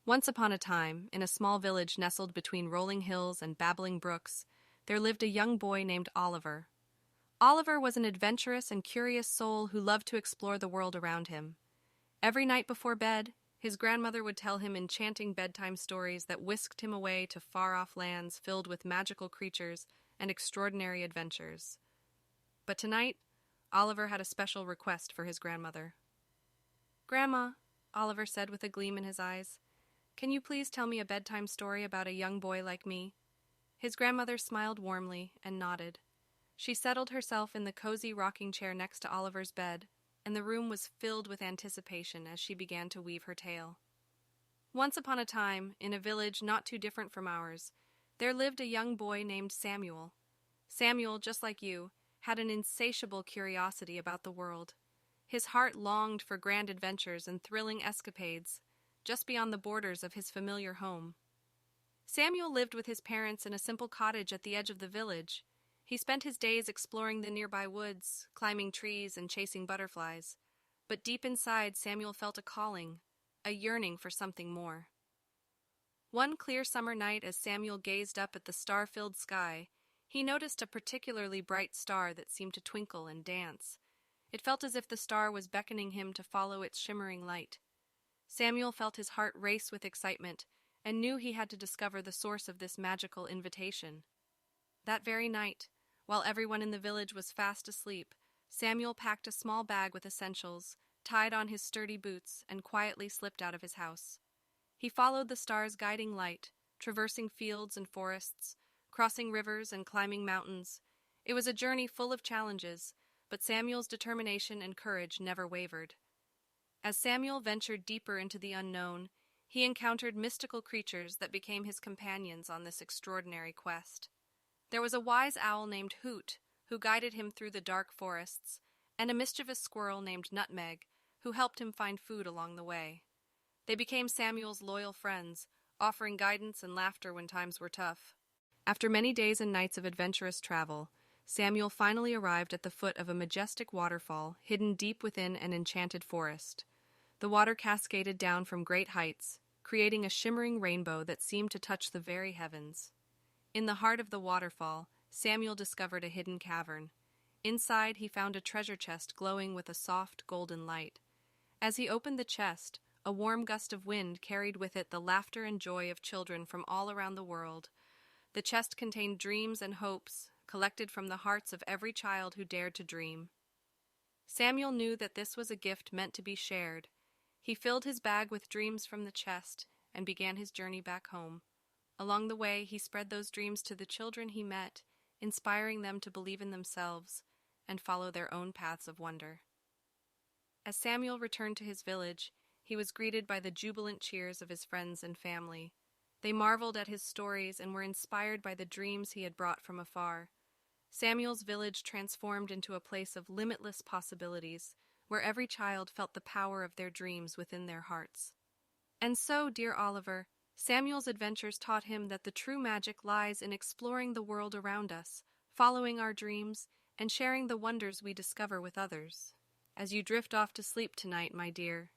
Once upon a time, in a small village nestled between rolling hills and babbling brooks, there lived a young boy named Oliver. Oliver was an adventurous and curious soul who loved to explore the world around him. Every night before bed, his grandmother would tell him enchanting bedtime stories that whisked him away to far-off lands filled with magical creatures and extraordinary adventures. But tonight, Oliver had a special request for his grandmother. "Grandma," Oliver said with a gleam in his eyes, "can you please tell me a bedtime story about a young boy like me?" His grandmother smiled warmly and nodded. She settled herself in the cozy rocking chair next to Oliver's bed, and the room was filled with anticipation as she began to weave her tale. Once upon a time, in a village not too different from ours, there lived a young boy named Samuel. Samuel, just like you, had an insatiable curiosity about the world. His heart longed for grand adventures and thrilling escapades, just beyond the borders of his familiar home. Samuel lived with his parents in a simple cottage at the edge of the village. He spent his days exploring the nearby woods, climbing trees, and chasing butterflies. But deep inside, Samuel felt a calling, a yearning for something more. One clear summer night, as Samuel gazed up at the star-filled sky, he noticed a particularly bright star that seemed to twinkle and dance. It felt as if the star was beckoning him to follow its shimmering light. Samuel felt his heart race with excitement and knew he had to discover the source of this magical invitation. That very night, while everyone in the village was fast asleep, Samuel packed a small bag with essentials, tied on his sturdy boots, and quietly slipped out of his house. He followed the star's guiding light, traversing fields and forests, crossing rivers and climbing mountains. It was a journey full of challenges, but Samuel's determination and courage never wavered. As Samuel ventured deeper into the unknown, he encountered mystical creatures that became his companions on this extraordinary quest. There was a wise owl named Hoot, who guided him through the dark forests, and a mischievous squirrel named Nutmeg, who helped him find food along the way. They became Samuel's loyal friends, offering guidance and laughter when times were tough. After many days and nights of adventurous travel, Samuel finally arrived at the foot of a majestic waterfall hidden deep within an enchanted forest. The water cascaded down from great heights, creating a shimmering rainbow that seemed to touch the very heavens. In the heart of the waterfall, Samuel discovered a hidden cavern. Inside, he found a treasure chest glowing with a soft, golden light. As he opened the chest, a warm gust of wind carried with it the laughter and joy of children from all around the world. The chest contained dreams and hopes, collected from the hearts of every child who dared to dream. Samuel knew that this was a gift meant to be shared. He filled his bag with dreams from the chest and began his journey back home. Along the way, he spread those dreams to the children he met, inspiring them to believe in themselves and follow their own paths of wonder. As Samuel returned to his village, he was greeted by the jubilant cheers of his friends and family. They marveled at his stories and were inspired by the dreams he had brought from afar. Samuel's village transformed into a place of limitless possibilities, where every child felt the power of their dreams within their hearts. And so, dear Oliver, Samuel's adventures taught him that the true magic lies in exploring the world around us, following our dreams, and sharing the wonders we discover with others. As you drift off to sleep tonight, my dear,